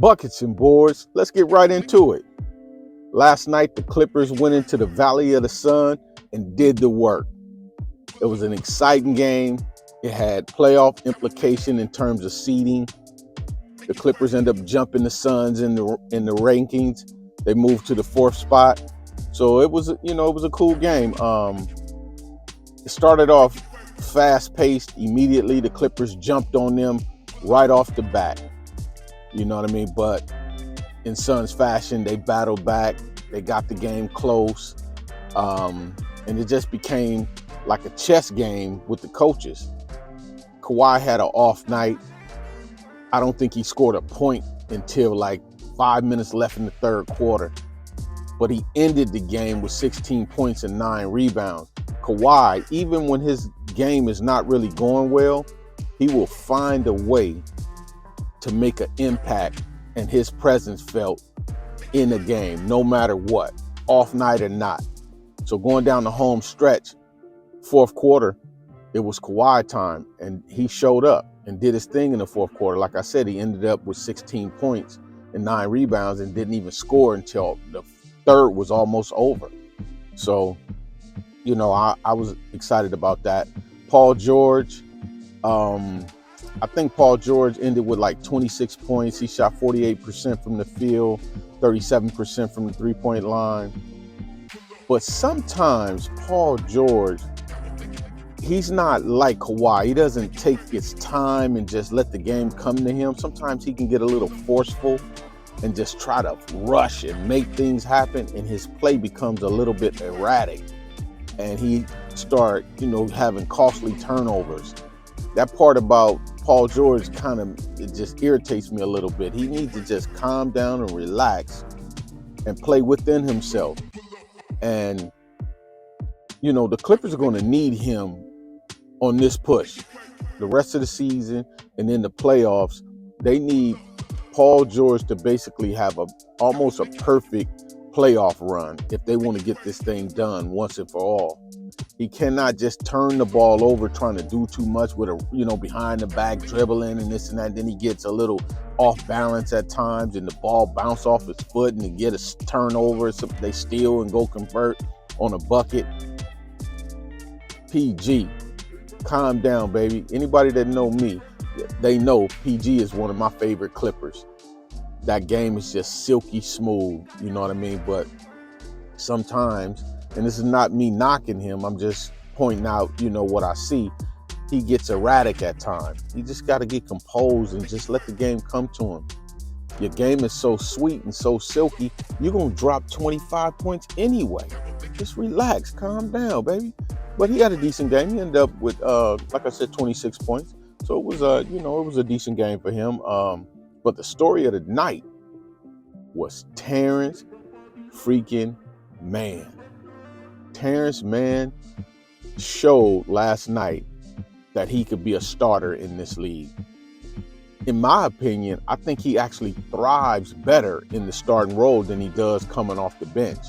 Buckets and boards, let's get right into it. Last night, the Clippers went into the Valley of the Sun and did the work. It was an exciting game. It had playoff implication in terms of seeding. The Clippers end up jumping the Suns in the rankings. They moved to the 4th spot. So it was a cool game. It started off fast-paced immediately. The Clippers jumped on them right off the bat. You know what I mean? But in Suns fashion, they battled back. They got the game close. And it just became like a chess game with the coaches. Kawhi had an off night. I don't think he scored a point until like 5 minutes left in the third quarter. But he ended the game with 16 points and 9 rebounds. Kawhi, even when his game is not really going well, he will find a way to make an impact and his presence felt in a game, no matter what, off night or not. So going down the home stretch, fourth quarter, it was Kawhi time, and he showed up and did his thing in the fourth quarter. Like I said, he ended up with 16 points and 9 rebounds and didn't even score until the third was almost over. So, I was excited about that. Paul George, I think Paul George ended with like 26 points. He shot 48% from the field, 37% from the three-point line. But sometimes Paul George, he's not like Kawhi. He doesn't take his time and just let the game come to him. Sometimes he can get a little forceful and just try to rush and make things happen, and his play becomes a little bit erratic. And he start, having costly turnovers. That part about Paul George it just irritates me a little bit. He needs to just calm down and relax and play within himself. And, the Clippers are going to need him on this push. The rest of the season and in the playoffs, they need Paul George to basically have almost a perfect playoff run if they want to get this thing done once and for all. He cannot just turn the ball over trying to do too much with behind the back dribbling and this and that. Then he gets a little off balance at times and the ball bounce off his foot and they get a turnover. So they steal and go convert on a bucket. PG, calm down, baby. Anybody that know me, they know PG is one of my favorite Clippers. That game is just silky smooth, you know what I mean? But sometimes, and this is not me knocking him, I'm just pointing out, what I see, he gets erratic at times. You just got to get composed and just let the game come to him. Your game is so sweet and so silky, you're going to drop 25 points anyway. Just relax, calm down, baby. But he had a decent game. He ended up with, like I said, 26 points. So it was, it was a decent game for him. But the story of the night was Terance freaking Mann. Terance Mann showed last night that he could be a starter in this league. In my opinion, I think he actually thrives better in the starting role than he does coming off the bench.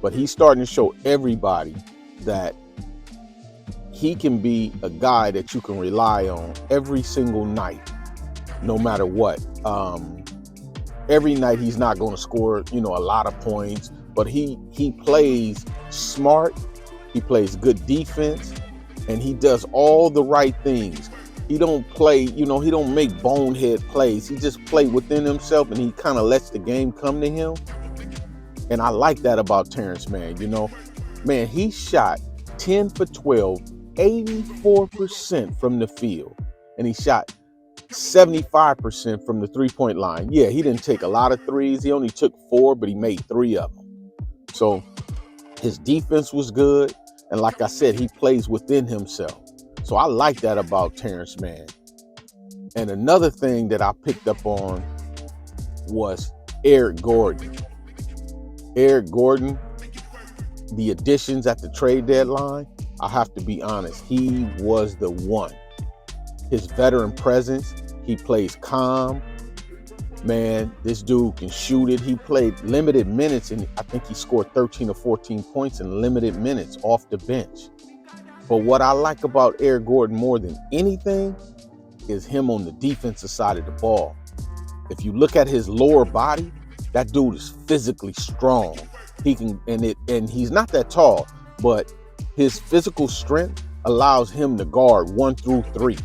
But he's starting to show everybody that he can be a guy that you can rely on every single night, no matter what. Every night he's not going to score, a lot of points, but he plays smart. He plays good defense, and he does all the right things. He don't play, he don't make bonehead plays. He just plays within himself, and he kind of lets the game come to him. And I like that about Terance Mann. Man, he shot 10 for 12, 84% from the field, and he shot 75% from the three-point line. Yeah, he didn't take a lot of threes. He only took 4, but he made 3 of them. So his defense was good. And like I said, he plays within himself. So I like that about Terance Mann. And another thing that I picked up on was Eric Gordon. Eric Gordon, the additions at the trade deadline, I have to be honest, he was the one. His veteran presence, he plays calm. Man, this dude can shoot it. He played limited minutes, and I think he scored 13 or 14 points in limited minutes off the bench. But what I like about Eric Gordon more than anything is him on the defensive side of the ball. If you look at his lower body, that dude is physically strong. He can, and he's not that tall, but his physical strength allows him to guard 1 through 3.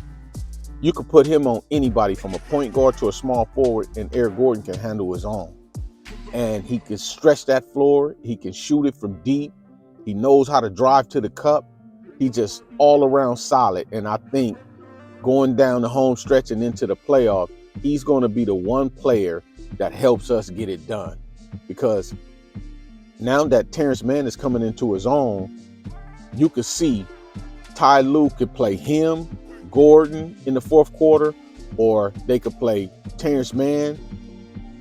You could put him on anybody from a point guard to a small forward, and Eric Gordon can handle his own. And he can stretch that floor. He can shoot it from deep. He knows how to drive to the cup. He just all around solid. And I think going down the home stretch and into the playoff, he's going to be the one player that helps us get it done. Because now that Terance Mann is coming into his own, you could see Ty Lue could play him, Gordon in the fourth quarter, or they could play Terance Mann,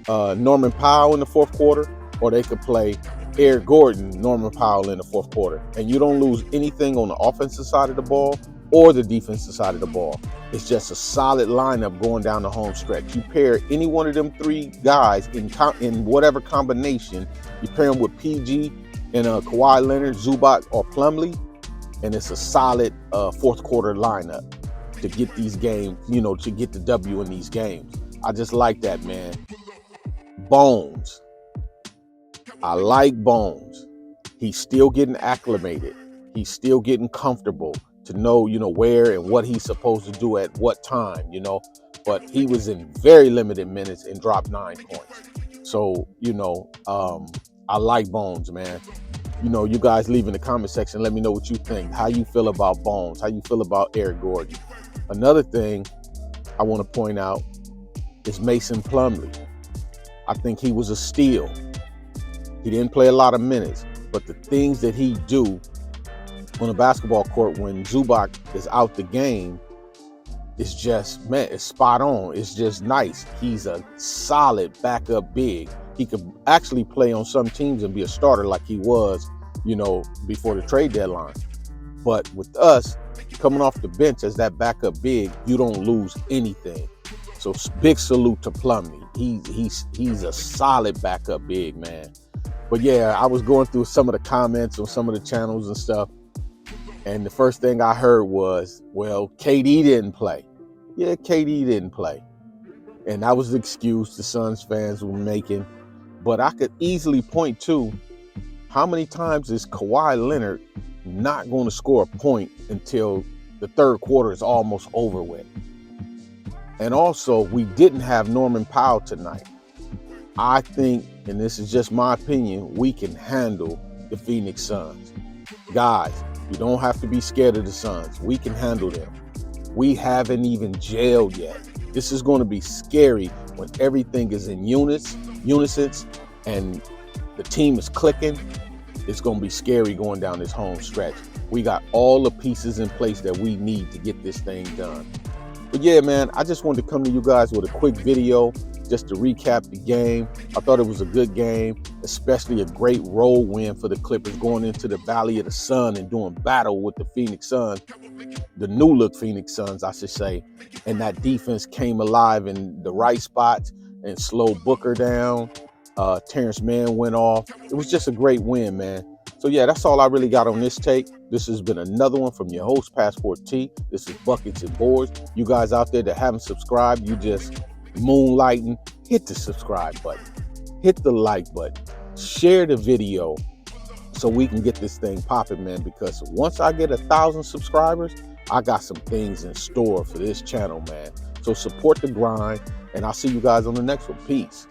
Norman Powell in the fourth quarter, or they could play Eric Gordon, Norman Powell in the fourth quarter. And you don't lose anything on the offensive side of the ball or the defensive side of the ball. It's just a solid lineup going down the home stretch. You pair any one of them 3 guys in whatever combination, you pair them with PG and Kawhi Leonard, Zubac, or Plumlee, and it's a solid fourth quarter lineup to get these games, to get the W in these games. I just like that, man. Bones. I like Bones. He's still getting acclimated. He's still getting comfortable to know, where and what he's supposed to do at what time, But he was in very limited minutes and dropped 9 points. So, I like Bones, man. You guys leave in the comment section. Let me know what you think. How you feel about Bones? How you feel about Eric Gordon? Another thing I want to point out is Mason Plumlee. I think he was a steal. He didn't play a lot of minutes, but the things that he do on a basketball court when Zubac is out the game is just, man, it's spot on. It's just nice. He's a solid backup big. He could actually play on some teams and be a starter like he was, before the trade deadline. But with us, coming off the bench as that backup big, you don't lose anything. So big salute to Plumlee. He's a solid backup big, man. But yeah, I was going through some of the comments on some of the channels and stuff, and the first thing I heard was, well, KD didn't play. Yeah, KD didn't play. And that was the excuse the Suns fans were making. But I could easily point to how many times is Kawhi Leonard not going to score a point until the third quarter is almost over with. And also, we didn't have Norman Powell tonight. I think, and this is just my opinion, we can handle the Phoenix Suns. Guys, you don't have to be scared of the Suns. We can handle them. We haven't even jailed yet. This is going to be scary when everything is in unison and the team is clicking. It's going to be scary going down this home stretch. We got all the pieces in place that we need to get this thing done. But yeah, man, I just wanted to come to you guys with a quick video just to recap the game. I thought it was a good game, especially a great road win for the Clippers going into the Valley of the Sun and doing battle with the Phoenix Suns, the new look Phoenix Suns, I should say. And that defense came alive in the right spots and slowed Booker down. Terance Mann went off. It was just a great win, man. So yeah, that's all I really got on this take. This has been another one from your host, Passport T. This is Buckets and Boards. You guys out there that haven't subscribed, you just moonlighting, hit the subscribe button, hit the like button, share the video so we can get this thing popping, man, because once I get 1,000 subscribers, I got some things in store for this channel, man. So support the grind, and I'll see you guys on the next one. Peace.